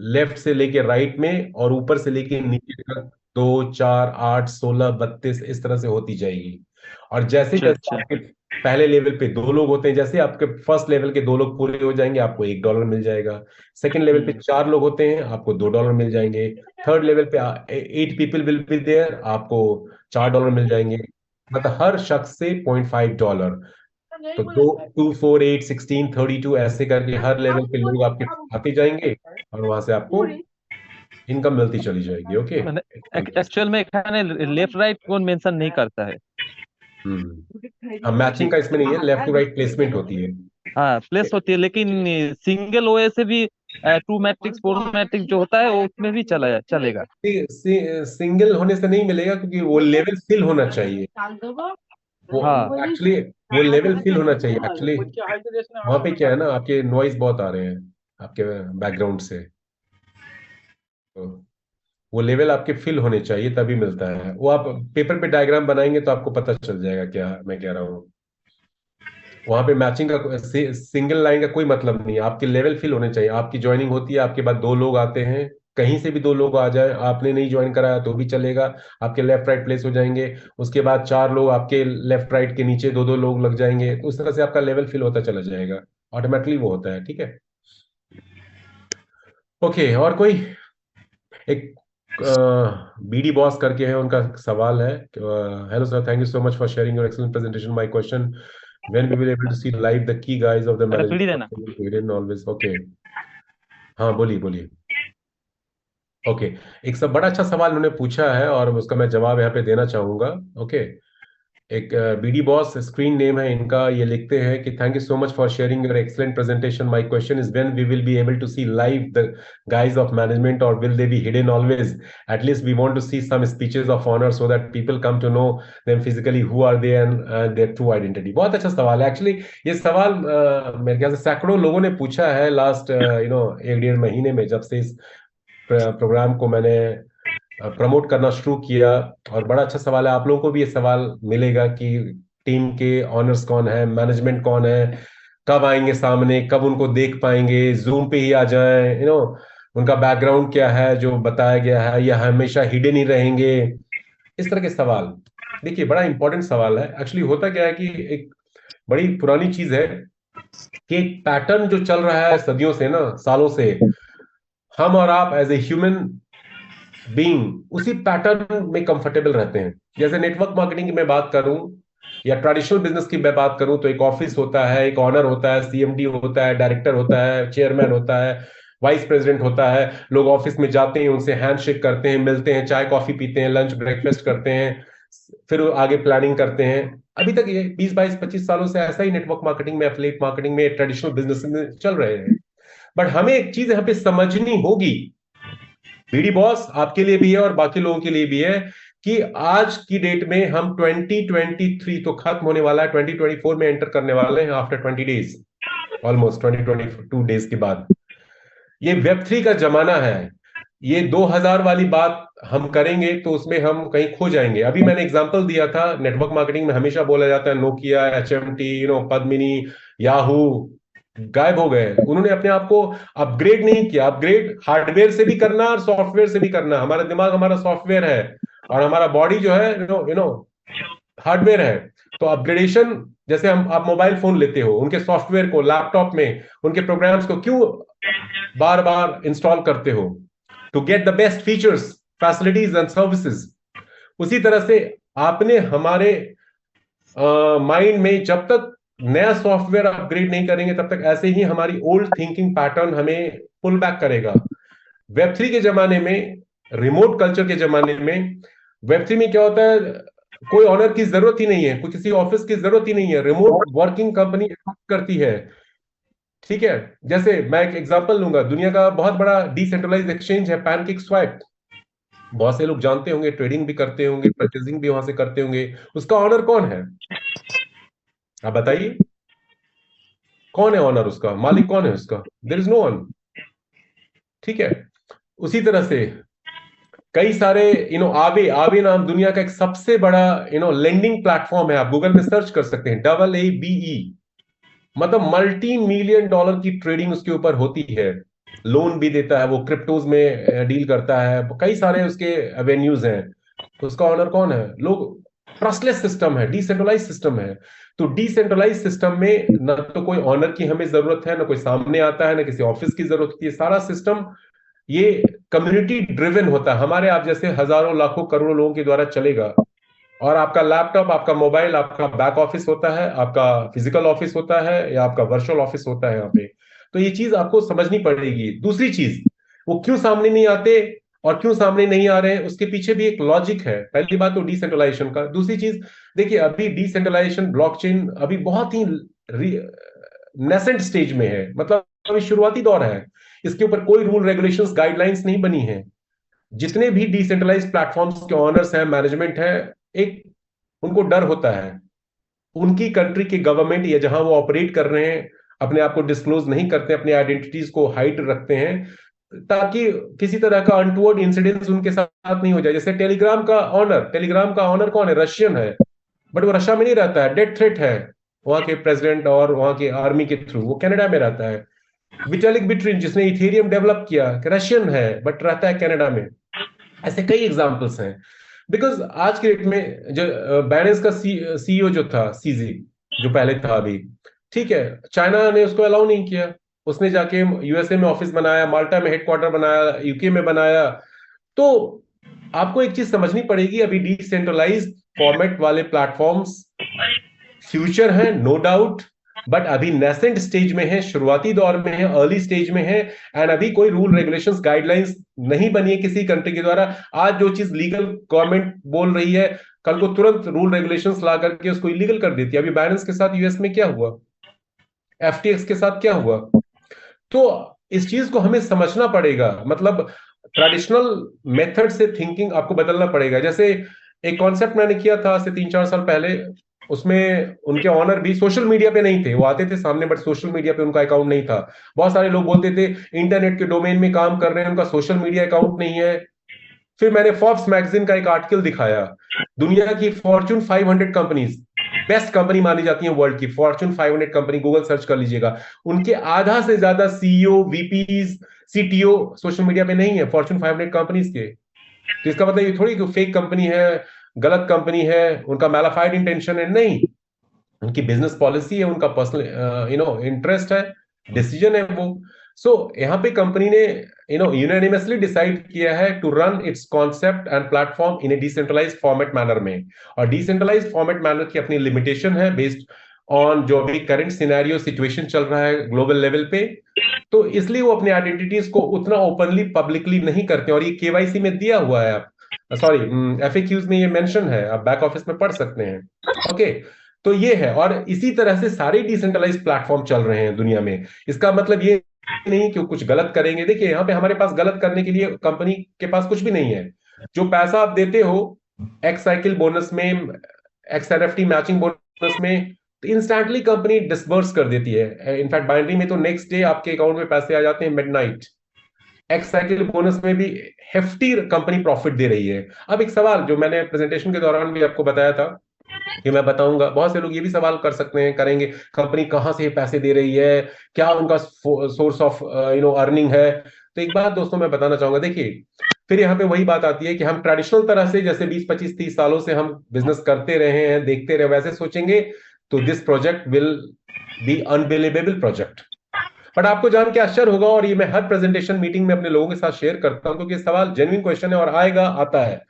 Speaker 1: लेफ्ट से लेके राइट में और ऊपर से लेके नीचे तक 2 4 8 16 32 इस तरह से होती जाएगी। और जैसे
Speaker 10: अच्छा
Speaker 1: जैसे
Speaker 10: अच्छा।
Speaker 1: आपके पहले लेवल पे 2 लोग होते हैं, जैसे आपके फर्स्ट लेवल के 2 लोग पूरे हो जाएंगे, आपको $1 मिल जाएगा। सेकंड लेवल पे
Speaker 10: हम्म
Speaker 1: 4 लोग होते हैं, आपको $2 मिल जाएंगे। थर्ड लेवल पे 8 पीपल विल बी देयर, आपको $4 मिल जाएंगे। मतलब हर शख्स से $0.5। तो 2 2 4 8 16 32 ऐसे करके हर लेवल पे लोग आपके आते जाएंगे, और वहां से आपको इनकम मिलती चली जाएगी। ओके।
Speaker 10: मैंने एक्चुअल में खाने लेफ्ट राइट कौन मेंशन नहीं करता है।
Speaker 1: अब मैचिंग का इसमें नहीं है, लेफ्ट टू राइट प्लेसमेंट होती है।
Speaker 10: हाँ प्लेस होती है, लेकिन सिंगल ओए से भी 2 मैट्रिक्स 4 मैट्रिक्स जो होता है वो उसमें भी चलेगा।
Speaker 1: सिंगल होने से नहीं मिलेगा, क्योंकि वो लेवल फिल होना चाहिए। वो
Speaker 10: हाँ
Speaker 1: एक्चुअली वो लेवल फील होना चाहिए एक्चुअली। वहां पे क्या है ना, आपके नॉइज बहुत आ रहे हैं आपके बैकग्राउंड से, तो वो लेवल आपके फिल होने चाहिए तभी मिलता है वो। आप पेपर पे डायग्राम बनाएंगे तो आपको पता चल जाएगा क्या मैं कह रहा हूँ। वहां पे मैचिंग का सिंगल लाइन का कोई मतलब नहीं है, आपके लेवल फिल होने चाहिए। आपकी ज्वाइनिंग होती है, आपके बाद 2 लोग आते हैं, कहीं से भी 2 लोग आ जाए, आपने नहीं ज्वाइन कराया तो भी चलेगा, आपके लेफ्ट राइट प्लेस हो जाएंगे। उसके बाद 4 लोग आपके लेफ्ट राइट के नीचे 2-2 लोग लग जाएंगे, तो उस तरह से आपका लेवल फिल होता चला जाएगा, ऑटोमेटिकली वो होता है। ठीक है, ओके। और कोई? एक बीडी बॉस करके है, उनका सवाल है। Hello sir, thank you so much for sharing your excellent presentation. My question, when we will able to see live the key guys of the
Speaker 10: अरे पीढ़ी देना।
Speaker 1: management hidden always। okay, हाँ बोलिए बोलिए। ओके, एक सब बड़ा अच्छा सवाल उन्होंने पूछा है और उसका मैं जवाब यहाँ पे देना चाहूंगा। ओके, एक बीडी बॉस स्क्रीन नेम है इनका, ये लिखते हैं कि thank you so much for sharing your excellent presentation. My question is when we will be able to see live the guys of management और will they be hidden always? At least we want to see some speeches of honour so that people come to know them physically who are they and their true identity. बहुत अच्छा सवाल है actually. ये सवाल मेरे ख्याल से सैकड़ों लोगों ने पूछा है लास्ट 1-1.5 महीने में, जब से इस प्रोग्राम को मैंने प्रमोट करना शुरू किया। और बड़ा अच्छा सवाल है, आप लोगों को भी ये सवाल मिलेगा कि टीम के ऑनर्स कौन है, मैनेजमेंट कौन है, कब आएंगे सामने, कब उनको देख पाएंगे, जूम पे ही आ जाएं, उनका बैकग्राउंड क्या है जो बताया गया है, या हमेशा हिडन ही रहेंगे, इस तरह के सवाल। देखिए, बड़ा इंपॉर्टेंट सवाल है एक्चुअली। होता क्या है कि एक बड़ी पुरानी चीज है कि एक पैटर्न जो चल रहा है सदियों से ना, सालों से, हम और आप एज ए ह्यूमन बीइंग उसी पैटर्न में कंफर्टेबल रहते हैं। जैसे नेटवर्क मार्केटिंग की मैं बात करूं या ट्रेडिशनल बिजनेस की मैं बात करूं, तो एक ऑफिस होता है, एक ऑनर होता है, सीएमडी होता है, डायरेक्टर होता है, चेयरमैन होता है, वाइस प्रेसिडेंट होता है। लोग ऑफिस में जाते हैं, उनसे हैंडशेक करते हैं, मिलते हैं, चाय कॉफी पीते हैं, लंच ब्रेकफास्ट करते हैं, फिर आगे प्लानिंग करते हैं। अभी तक ये 20-22-25 सालों से ऐसा ही नेटवर्क मार्केटिंग में, एफिलिएट मार्केटिंग में, ट्रेडिशनल बिजनेस में चल रहे हैं। बट हमें एक चीज यहाँ पे समझनी होगी, बीडी बॉस आपके लिए भी है और बाकी लोगों के लिए भी है, कि आज की डेट में हम 2023 तो खत्म होने वाला है, 2024 में एंटर करने वाले हैं आफ्टर 20 डेज, ऑलमोस्ट 22 डेज के बाद। ये वेब3 का जमाना है। ये 2000 वाली बात हम करेंगे तो उसमें हम कहीं खो जाएंगे। अभी मैंने एग्जांपल दिया था, नेटवर्क मार्केटिंग में हमेशा बोला जाता है नोकिया, एचएमटी, पद्मिनी, याहू गायब हो गए। उन्होंने अपने आप को अपग्रेड नहीं किया। अपग्रेड हार्डवेयर से भी करना और सॉफ्टवेयर से भी करना। हमारा दिमाग हमारा सॉफ्टवेयर है और हमारा बॉडी जो है हार्डवेयर है। तो अपग्रेडेशन, जैसे आप मोबाइल फोन लेते हो, उनके सॉफ्टवेयर को लैपटॉप में उनके प्रोग्राम्स को क्यों बार बार इंस्टॉल करते हो? To get the best features, facilities and services. उसी तरह से आपने हमारे माइंड में जब तक नया सॉफ्टवेयर अपग्रेड नहीं करेंगे तब तक ऐसे ही हमारी ओल्ड थिंकिंग पैटर्न हमें पुल बैक करेगा। वेब3 के जमाने में, रिमोट कल्चर के जमाने में, वेब3 में क्या होता है, कोई ऑनर की जरूरत ही नहीं है, कोई किसी ऑफिस की जरूरत ही नहीं है, रिमोट वर्किंग कंपनी करती है। ठीक है, जैसे मैं एक एग्जांपल लूंगा, दुनिया का बहुत बड़ा डिसेंट्रलाइज्ड एक्सचेंज है पैनकेकस्वैप। बहुत से लोग जानते होंगे, ट्रेडिंग भी करते होंगे, परचेजिंग भी वहां से करते होंगे। उसका ऑनर कौन है, आप बताइए? कौन है ऑनर, उसका मालिक कौन है उसका? There is no one. ठीक है, उसी तरह से कई सारे आवे नाम दुनिया का एक सबसे बड़ा लेंडिंग प्लेटफॉर्म है। आप गूगल में सर्च कर सकते हैं, AABE, मतलब $multi-million की ट्रेडिंग उसके ऊपर होती है। लोन भी देता है, वो क्रिप्टोज में डील करता है, कई सारे उसके एवेन्यूज हैं। तो उसका ऑनर कौन है? लोग, ट्रस्टलेस सिस्टम है, डिसेंट्रलाइज सिस्टम है। तो डिसेंट्रलाइज सिस्टम में न तो कोई ऑनर की हमें जरूरत है, न कोई सामने आता है, न किसी ऑफिस की जरूरत होती है। सारा सिस्टम ये कम्युनिटी ड्रिवन होता है, हमारे आप जैसे हजारों लाखों करोड़ों लोगों के द्वारा चलेगा। और आपका लैपटॉप, आपका मोबाइल, आपका बैक ऑफिस होता है, आपका फिजिकल ऑफिस होता है, या आपका वर्चुअल ऑफिस होता है यहाँ पे। तो ये चीज आपको समझनी पड़ेगी। दूसरी चीज, वो क्यों सामने नहीं आते और क्यों सामने नहीं आ रहे हैं, उसके पीछे भी एक लॉजिक है। पहली बात तो डिसेंट्रलाइजेशन का। दूसरी चीज, देखिए अभी डिसेंट्रलाइजेशन, ब्लॉकचेन अभी बहुत ही नेसेंट स्टेज में है, मतलब अभी शुरुआती दौर है। इसके ऊपर कोई रूल, रेगुलेशंस, गाइडलाइंस नहीं बनी है। जितने भी डिसेंट्रलाइज्ड प्लेटफॉर्म्स के ऑनर्स हैं, मैनेजमेंट है, एक उनको डर होता है उनकी कंट्री के गवर्नमेंट या जहां वो ऑपरेट कर रहे हैं अपने आप को डिस्क्लोज नहीं करते, अपने आइडेंटिटीज को हाइड रखते हैं, ताकि किसी तरह का अनटूवर्ड इंसिडेंस उनके साथ नहीं हो जाए। जैसे टेलीग्राम का ऑनर कौन है? रशियन है, बट वो रशिया में नहीं रहता है, डेथ थ्रेट है वहां के प्रेसिडेंट और वहां के आर्मी के थ्रू, वो कनाडा में रहता है। विटालिक बिट्रिन जिसने इथेरियम डेवलप किया, रशियन है बट रहता है कनाडा में। ऐसे कई एग्जांपल्स हैं। बिकॉज आज के डेट में जो बाइनेंस का सीईओ जो था, सीजी, जो पहले था अभी, ठीक है, चाइना ने उसको अलाउ नहीं किया, उसने जाके यूएसए में ऑफिस बनाया, माल्टा में हेडक्वार्टर बनाया, यूके में बनाया। तो आपको एक चीज समझनी पड़ेगी, अभी डिसेंट्रलाइज्ड फॉर्मेट वाले प्लेटफॉर्म्स फ्यूचर है नो डाउट, बट अभी नेसेंट स्टेज में है, शुरुआती दौर में है, अर्ली स्टेज में है। एंड अभी कोई रूल रेगुलेशंस गाइडलाइंस नहीं बनी है किसी कंट्री के द्वारा। आज जो चीज लीगल गवर्नमेंट बोल रही है, कल को तुरंत रूल रेगुलेशंस ला करके उसको इलीगल कर देती है। अभी बाइनेंस के साथ यूएस में क्या हुआ, एफटीएक्स के साथ क्या हुआ। तो इस चीज को हमें समझना पड़ेगा, मतलब ट्रेडिशनल मेथड से थिंकिंग आपको बदलना पड़ेगा। जैसे एक कॉन्सेप्ट मैंने किया था आज से 3-4 साल पहले, उसमें उनके ऑनर भी सोशल मीडिया पे नहीं थे, वो आते थे सामने बट सोशल मीडिया पे उनका अकाउंट नहीं था। बहुत सारे लोग बोलते थे इंटरनेट के डोमेन में काम कर रहे हैं, उनका सोशल मीडिया अकाउंट नहीं है। फिर मैंने फोर्ब्स मैगजीन का एक आर्टिकल दिखाया, दुनिया की फॉर्च्यून 500 कंपनीज, बेस्ट कंपनी मानी जाती है वर्ल्ड की, फॉर्च्यून 500 कंपनी, गूगल सर्च कर लीजिएगा, उनके आधा से ज्यादा CEO, VPs, CTO social media पे नहीं है, फॉर्च्यून 500 कंपनीज के। तो इसका मतलब ये थोड़ी कि फेक कंपनी है, गलत कंपनी है, उनका मैलाफाइड इंटेंशन है, नहीं, उनकी बिजनेस पॉलिसी है, उनका पर्सनल इंटरेस्ट है, डिसीजन है वो। सो यहाँ पे कंपनी ने यूनानिमसली डिसाइड किया है to run its concept and platform in a decentralised format manner में। और डिसेंट्रलाइज्ड फॉर्मेट मैनर की अपनी लिमिटेशन है बेस्ड ऑन जो अभी करंट सिनेरियो सिचुएशन चल रहा है ग्लोबल लेवल पे। तो इसलिए वो अपने आइडेंटिटीज को उतना ओपनली पब्लिकली नहीं करते। और ये केवाईसी में दिया हुआ है, आप सॉरी एफएक्यूज में ये मेंशन है, आप बैक ऑफिस में पढ़ सकते हैं। ओके, तो ये है। और इसी तरह से सारे डिसेंट्रलाइज्ड प्लेटफॉर्म चल रहे हैं दुनिया में। इसका मतलब ये नहीं कि कुछ गलत करेंगे। देखिए यहाँ पे हमारे पास गलत करने के लिए कंपनी के पास कुछ भी नहीं है। जो पैसा आप देते हो एक्स साइकिल बोनस में, एक्स एनएफटी मैचिंग बोनस में, तो इंस्टेंटली कंपनी डिसबर्स कर देती है। इनफैक्ट बाइनरी में तो नेक्स्ट डे आपके अकाउंट में पैसे आ जाते हैं मिडनाइट। एक्स साइकिल बोनस में भी हेफ्टी कंपनी प्रॉफिट दे रही है। अब एक सवाल जो मैंने प्रेजेंटेशन के दौरान भी आपको बताया था कि मैं बताऊंगा, बहुत से लोग ये भी सवाल कर सकते हैं, करेंगे, कंपनी कहां से पैसे दे रही है, क्या उनका सोर्स ऑफ अर्निंग है। तो एक बात दोस्तों मैं बताना चाहूंगा, देखिए फिर यहाँ पे वही बात आती है कि हम ट्रेडिशनल तरह से जैसे 20, 25, 30 सालों से हम बिजनेस करते रहे हैं, देखते रहे, वैसे सोचेंगे तो this project will be unbelievable project. But आपको जान के आश्चर्य होगा, और ये मैं हर प्रेजेंटेशन मीटिंग में अपने लोगों के साथ शेयर करता हूं क्योंकि सवाल जेन्युइन क्वेश्चन है और आएगा, आता है।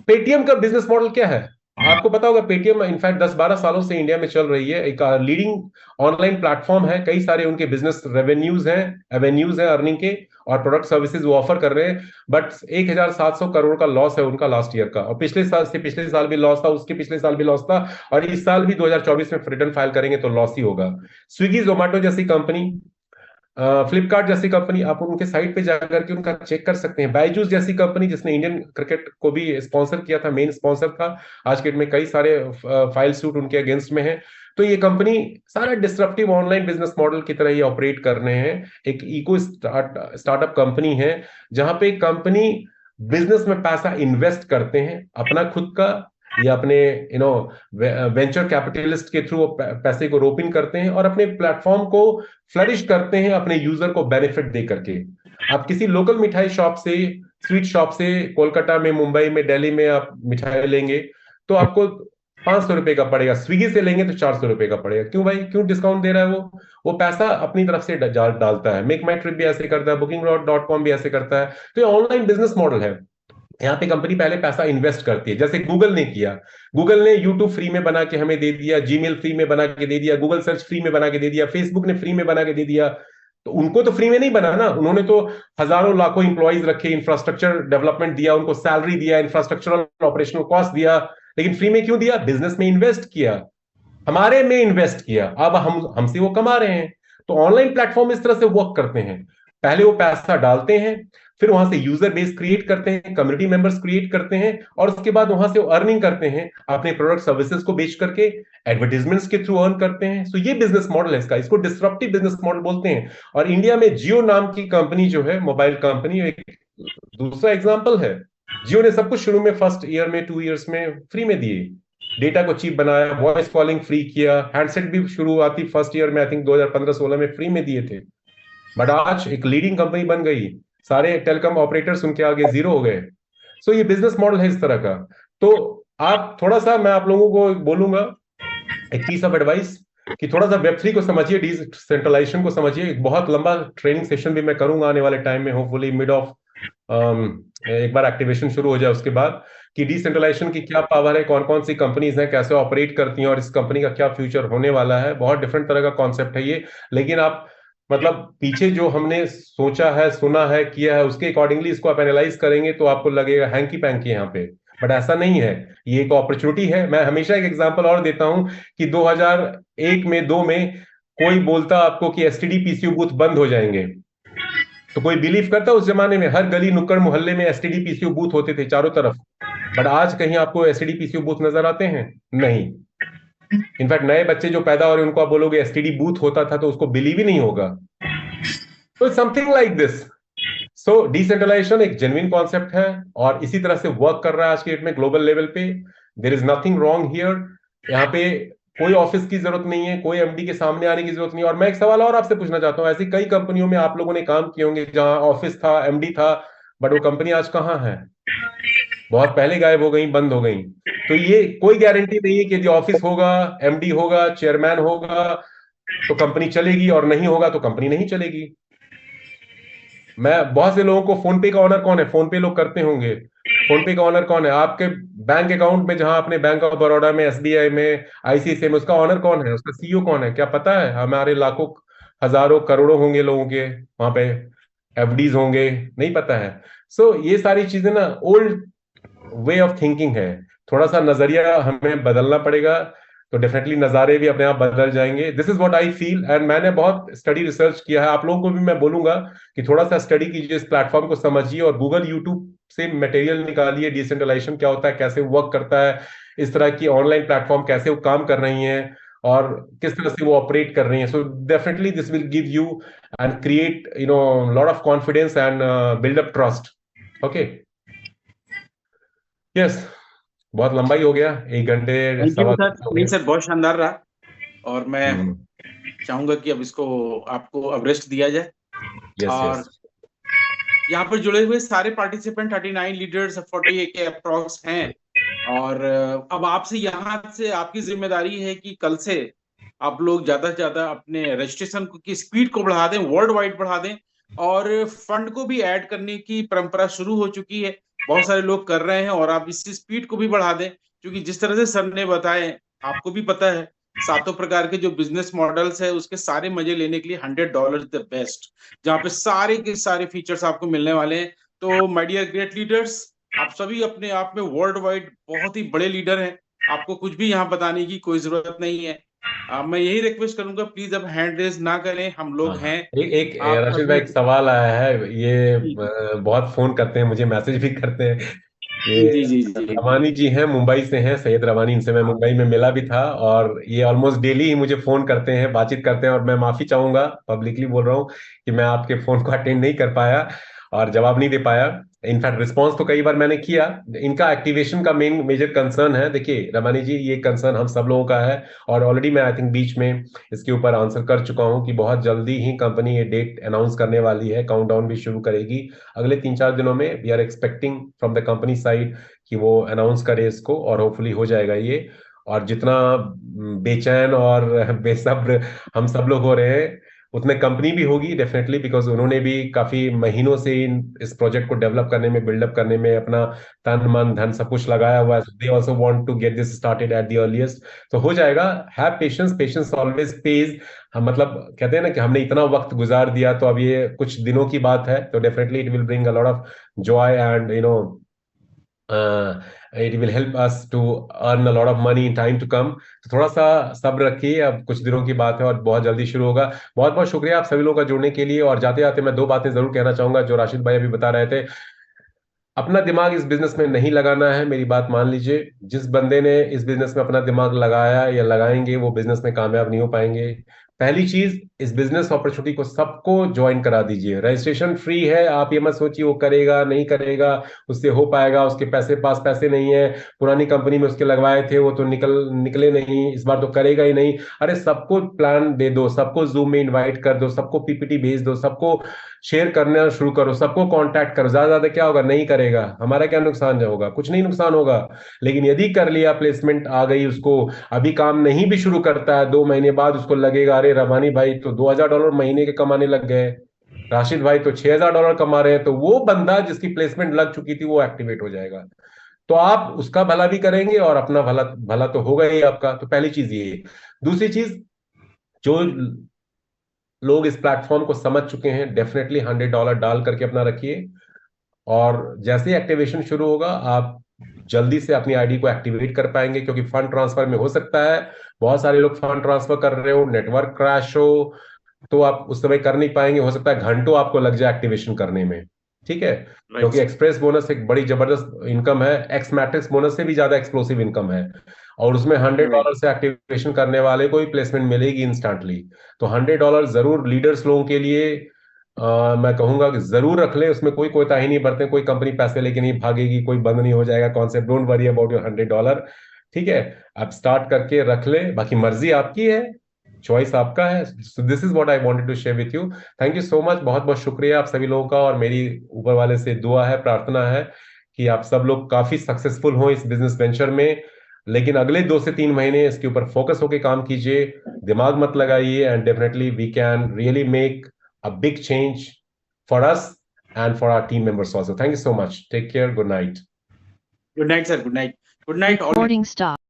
Speaker 1: पेटीएम का बिजनेस मॉडल क्या है आपको पता होगा। पेटीएम इनफैक्ट 10-12 सालों से इंडिया में चल रही है, एक लीडिंग ऑनलाइन प्लेटफॉर्म है। कई सारे उनके बिजनेस रेवेन्यूज हैं, एवेन्यूज हैं अर्निंग के, और प्रोडक्ट सर्विसेज वो ऑफर कर रहे हैं। बट 1700 करोड़ का लॉस है उनका लास्ट ईयर का, और पिछले साल भी लॉस था, उसके पिछले साल भी लॉस था, और इस साल भी 2024 में रिटर्न फाइल करेंगे तो लॉस ही होगा। स्विगी जोमेटो जैसी कंपनी, फ्लिपकार्ट जैसी कंपनी, आप उनके साइट पे जाकर के उनका चेक कर सकते हैं। बायजूस जैसी कंपनी जिसने इंडियन क्रिकेट को भी स्पॉन्सर किया था, मेन स्पॉन्सर था, आज के डेट में कई सारे फाइल सूट उनके अगेंस्ट में है। तो ये कंपनी सारा डिस्ट्रप्टिव ऑनलाइन बिजनेस मॉडल की तरह ये ऑपरेट कर रहे हैं। एक इको स्टार्टअप कंपनी है जहां पे कंपनी बिजनेस में पैसा इन्वेस्ट करते हैं, अपना खुद का या अपने वेंचर कैपिटलिस्ट के थ्रू पैसे को रोप इन करते हैं और अपने प्लेटफॉर्म को फ्लरिश करते हैं अपने यूजर को बेनिफिट दे करके। आप किसी लोकल मिठाई शॉप से, स्वीट शॉप से, कोलकाता में, मुंबई में, दिल्ली में आप मिठाई लेंगे तो आपको 500 रुपए का पड़ेगा, स्विगी से लेंगे तो 400 रुपए का पड़ेगा। क्यों भाई, क्यों डिस्काउंट दे रहा है वो पैसा अपनी तरफ से डालता है। मेक माई ट्रिप भी ऐसे करता है, Booking.com भी ऐसे करता है। तो ये ऑनलाइन बिजनेस मॉडल है। यहाँ पे कंपनी पहले पैसा इन्वेस्ट करती है, जैसे गूगल ने किया। गूगल ने यूट्यूब फ्री में बना के हमें दे दिया, जीमेल फ्री में बना के दे दिया, गूगल सर्च फ्री में बना के दे दिया, फेसबुक ने फ्री में बना के दे दिया। तो उनको तो फ्री में नहीं बना ना, उन्होंने तो हजारों लाखों इंप्लॉइज रखे, इंफ्रास्ट्रक्चर डेवलपमें दिया, उनको सैलरी दिया, इंफ्रास्ट्रक्चरल ऑपरेशनल कॉस्ट दिया। लेकिन फ्री में क्यों दिया? बिजनेस में इन्वेस्ट किया, हमारे में इन्वेस्ट किया, अब हमसे वो कमा रहे हैं। तो ऑनलाइन प्लेटफॉर्म इस तरह से वर्क करते हैं, पहले वो पैसा डालते हैं, फिर वहां से यूजर बेस क्रिएट करते हैं, कम्युनिटी मेंबर्स क्रिएट करते हैं, और उसके बाद वहां से अर्निंग करते हैं, अपने प्रोडक्ट सर्विसेज को बेच करके एडवर्टीजमेंट्स के थ्रू अर्न करते हैं। सो ये बिजनेस मॉडल है इसका, इसको डिस्ट्रप्टिव बिजनेस मॉडल बोलते हैं। और इंडिया में जियो नाम की कंपनी जो है, मोबाइल कंपनी, एक दूसरा एग्जाम्पल है। जियो ने सब कुछ शुरू में फर्स्ट ईयर में 2 इयर्स में फ्री में दिए, डेटा को चीप बनाया, वॉइस कॉलिंग फ्री किया, हैंडसेट भी शुरुआती फर्स्ट ईयर में आई थिंक 2015-16 में फ्री में दिए थे। बट आज एक लीडिंग कंपनी बन गई, सारे टेलीकॉम ऑपरेटर्स उनके आगे जीरो हो गए। सो ये बिजनेस मॉडल है इस तरह का। तो आप थोड़ा सा, मैं आप लोगों को बोलूंगा एक पीस ऑफ एडवाइस कि थोड़ा सा वेब3 को समझिए, डिसेंट्रलाइजेशन को समझिए। एक बहुत लंबा ट्रेनिंग सेशन भी मैं करूंगा आने वाले टाइम में, होपफुली मिड ऑफ एक बार एक्टिवेशन शुरू हो जाए उसके बाद, कि डिसेंट्रलाइजेशन की क्या पावर है, कौन कौन सी कंपनीज हैं, कैसे ऑपरेट करती हैं, और इस कंपनी का क्या फ्यूचर होने वाला है। बहुत डिफरेंट तरह का कॉन्सेप्ट है ये, लेकिन आप मतलब पीछे जो हमने सोचा है, सुना है, किया है, उसके अकॉर्डिंगली इसको आप एनालाइज करेंगे तो आपको लगेगा हैंकी पैंकी यहाँ पे, बट ऐसा नहीं है। ये एक अपॉर्चुनिटी है। मैं हमेशा एक एग्जांपल और देता हूं कि 2001 में 2 में कोई बोलता आपको कि एसटीडी पीसीयू बूथ बंद हो जाएंगे, तो कोई बिलीव करता? उस जमाने में हर गली नुक्कड़ मोहल्ले में एसटीडी पीसीयू बूथ होते थे चारों तरफ, बट आज कहीं आपको एसटीडी पीसीयू बूथ नजर आते हैं? नहीं। इनफैक्ट नए बच्चे जो पैदा हो रहे हैं उनको आप बोलोगे एसटीडी बूथ होता था तो उसको बिलीव ही नहीं होगा। तो something like this. So decentralisation एक जेन्युइन कॉन्सेप्ट है और इसी तरह से वर्क कर रहा है आज के डेट में ग्लोबल लेवल पे। There is nothing wrong here. यहाँ पे कोई ऑफिस की जरूरत नहीं है, कोई एमडी के सामने आने की जरूरत नहीं है। और मैं एक सवाल और आपसे पूछना चाहता हूँ, ऐसी कई कंपनियों में आप लोगों ने काम किए होंगे जहां ऑफिस था, एमडी था, बट वो कंपनी आज कहाँ है? बहुत पहले गायब हो गई, बंद हो गई। तो ये कोई गारंटी नहीं है कि यदि ऑफिस होगा, एमडी होगा, चेयरमैन होगा तो कंपनी चलेगी, और नहीं होगा तो कंपनी नहीं चलेगी। मैं बहुत से लोगों को, फोन पे का ऑनर कौन है? फोन पे लोग करते होंगे, फोन पे का ऑनर कौन है? आपके बैंक अकाउंट में, जहां आपने बैंक ऑफ बड़ौदा में, एसबीआई में, आईसीआईसीआई में, उसका ऑनर कौन है? उसका सीईओ कौन है? क्या पता है? हमारे लाखों, हजारों, करोड़ों होंगे लोगों के वहां पे एफडीज होंगे, नहीं पता है। सो ये सारी चीजें ना ओल्ड वे ऑफ थिंकिंग है। थोड़ा सा नजरिया हमें बदलना पड़ेगा, तो डेफिनेटली नजारे भी अपने आप बदल जाएंगे। This is what I feel, and मैंने बहुत स्टडी रिसर्च किया है। आप लोगों को भी मैं बोलूंगा कि थोड़ा सा स्टडी कीजिए, इस प्लेटफॉर्म को समझिए, और गूगल, यूट्यूब से मटेरियल निकालिए, डिसेंट्रलाइजेशन क्या होता है, कैसे वर्क करता है, इस तरह की ऑनलाइन प्लेटफॉर्म कैसे वो काम कर रही हैं और किस तरह से वो ऑपरेट कर रही हैं। So definitely this will give you and create lot of confidence and build up trust. Okay, yes, बहुत लंबा ही हो गया, 1 घंटे सवा
Speaker 2: सर।
Speaker 1: हो
Speaker 2: नहीं
Speaker 1: गए।
Speaker 2: सर, बहुत शानदार रहा, और मैं चाहूंगा कि अब इसको आपको अब रेस्ट दिया जाए।
Speaker 1: यस
Speaker 2: और
Speaker 1: यस,
Speaker 2: यहाँ पर जुड़े हुए सारे पार्टिसिपेंट 39 लीडर्स 40 के अप्रॉक्स हैं। और अब आपसे यहाँ से आपकी जिम्मेदारी है कि कल से आप लोग ज्यादा से ज्यादा अपने रजिस्ट्रेशन की स्पीड को बढ़ा दें, वर्ल्ड वाइड बढ़ा दें, और फंड को भी ऐड करने की परंपरा शुरू हो चुकी है, बहुत सारे लोग कर रहे हैं, और आप इस स्पीड को भी बढ़ा दें, क्योंकि जिस तरह से सर ने बताए, आपको भी पता है, 7 प्रकार के जो बिजनेस मॉडल्स है उसके सारे मजे लेने के लिए $100 द बेस्ट, जहाँ पे सारे के सारे फीचर्स आपको मिलने वाले हैं। तो माय डियर ग्रेट लीडर्स, आप सभी अपने आप में वर्ल्ड वाइड बहुत ही बड़े लीडर हैं, आपको कुछ भी यहाँ बताने की कोई जरूरत नहीं है। मैं यही रिक्वेस्ट करूंगा, प्लीज अब हैंड रेज ना करें, हम लोग हैं।
Speaker 1: एक राशिद भाई, एक सवाल आया है। ये बहुत फोन करते हैं मुझे, मैसेज भी करते हैं। ये
Speaker 2: जी जी जी जी।
Speaker 1: रवानी जी हैं, मुंबई से हैं, सैयद रवानी। इनसे मैं मुंबई में मिला भी था, और ये ऑलमोस्ट डेली ही मुझे फोन करते हैं, बातचीत करते हैं। और मैं माफी चाहूंगा, पब्लिकली बोल रहा हूँ कि मैं आपके फोन को अटेंड नहीं कर पाया और जवाब नहीं दे पाया। इनफैक्ट रिस्पॉन्स तो कई बार मैंने किया। इनका एक्टिवेशन का मेजर कंसर्न है। देखिए रवानी जी, ये कंसर्न हम सब लोगों का है, और ऑलरेडी मैं आई थिंक बीच में इसके ऊपर आंसर कर चुका हूं कि बहुत जल्दी ही कंपनी ये डेट अनाउंस करने वाली है, काउंटडाउन भी शुरू करेगी अगले 3-4 दिनों में। We are expecting from the company side कि वो अनाउंस करे इसको, और होपफुली हो जाएगा ये। और जितना बेचैन और बेसब्र हम सब लोग हो रहे हैं, उतने कंपनी भी होगी डेफिनेटली, बिकॉज उन्होंने भी काफी महीनों से इस प्रोजेक्ट को डेवलप करने में, बिल्डअप करने में अपना तन मन धन सब कुछ लगाया हुआ है। They also want to get this started at the earliest. तो हो जाएगा। Have patience, patience always pays. हम मतलब कहते हैं ना कि हमने इतना वक्त गुजार दिया, तो अब ये कुछ दिनों की बात है, तो definitely it will bring a lot of joy and it will help us to earn a lot of money in time to come. तो थोड़ा सा सब्र रखिए, अब कुछ दिनों की बात है और बहुत जल्दी शुरू होगा। बहुत बहुत शुक्रिया आप सभी लोगों का जुड़ने के लिए। और जाते जाते मैं 2 बातें जरूर कहना चाहूंगा जो राशिद भाई अभी बता रहे थे। अपना दिमाग इस बिजनेस में नहीं लगाना है, मेरी बात मान लीजिए। जिस बंदे ने इस बिजनेस में अपना दिमाग लगाया या लगाएंगे वो बिजनेस में कामयाब नहीं हो पाएंगे। पहली चीज, इस बिजनेस अपॉर्चुनिटी को सबको ज्वाइन करा दीजिए। रजिस्ट्रेशन फ्री है, आप ये मत सोचिए वो करेगा नहीं करेगा, उससे हो पाएगा, उसके पास पैसे नहीं है, पुरानी कंपनी में उसके लगवाए थे वो तो निकले नहीं, इस बार तो करेगा ही नहीं। अरे सबको प्लान दे दो, सबको जूम में इनवाइट कर दो, सबको पीपीटी भेज दो, सबको शेयर करना शुरू करो, सबको कांटेक्ट करो। ज्यादा ज्यादा क्या होगा, नहीं करेगा, हमारा क्या नुकसान होगा, कुछ नहीं नुकसान होगा। लेकिन यदि कर लिया, प्लेसमेंट आ गई, उसको अभी काम नहीं भी शुरू करता है, 2 महीने बाद उसको लगेगा अरे रवानी भाई तो $2000 महीने के कमाने लग गए, राशिद भाई तो $6000 कमा रहे हैं, तो वो बंदा जिसकी प्लेसमेंट लग चुकी थी वो एक्टिवेट हो जाएगा। तो आप उसका भला भी करेंगे और अपना भला भला तो होगा ही आपका। तो पहली चीज ये। दूसरी चीज, जो लोग इस प्लेटफॉर्म को समझ चुके हैं डेफिनेटली $100 डाल करके अपना रखिए। और जैसे ही एक्टिवेशन शुरू होगा आप जल्दी से अपनी आईडी को एक्टिवेट कर पाएंगे, क्योंकि फंड ट्रांसफर में हो सकता है बहुत सारे लोग फंड ट्रांसफर कर रहे हो, नेटवर्क क्रैश हो, तो आप उस समय कर नहीं पाएंगे। हो सकता है घंटों आपको लग जाए एक्टिवेशन करने में, ठीक है। क्योंकि एक्सप्रेस बोनस एक बड़ी जबरदस्त इनकम है, एक्स मैट्रिक्स बोनस से भी ज्यादा एक्सप्लोसिव इनकम है। और उसमें $100 से एक्टिवेशन करने वाले को ही प्लेसमेंट मिलेगी इंस्टेंटली। तो $100 जरूर लीडर्स लोगों के लिए मैं कहूंगा कि जरूर रख ले, उसमें कोई कोताही नहीं बरते। कोई कंपनी पैसे लेके नहीं भागेगी, कोई बंद नहीं हो जाएगा concept. Don't worry about your $100, ठीक है। आप स्टार्ट करके रख ले, बाकी मर्जी आपकी है, चॉइस आपका है। So this is what I wanted to share with you. Thank you so much, बहुत बहुत शुक्रिया आप सभी लोगों का। और मेरी ऊपर वाले से दुआ है, प्रार्थना है कि आप सब लोग काफी सक्सेसफुल हो इस बिजनेस वेंचर में। लेकिन अगले 2 से 3 महीने इसके ऊपर फोकस होकर काम कीजिए, दिमाग मत लगाइए, and definitely we can really make a big change for us and for our team members also. Thank you so much. Take care. Good night.
Speaker 2: Good night, sir. Good night. Good night all.
Speaker 11: Recording stop.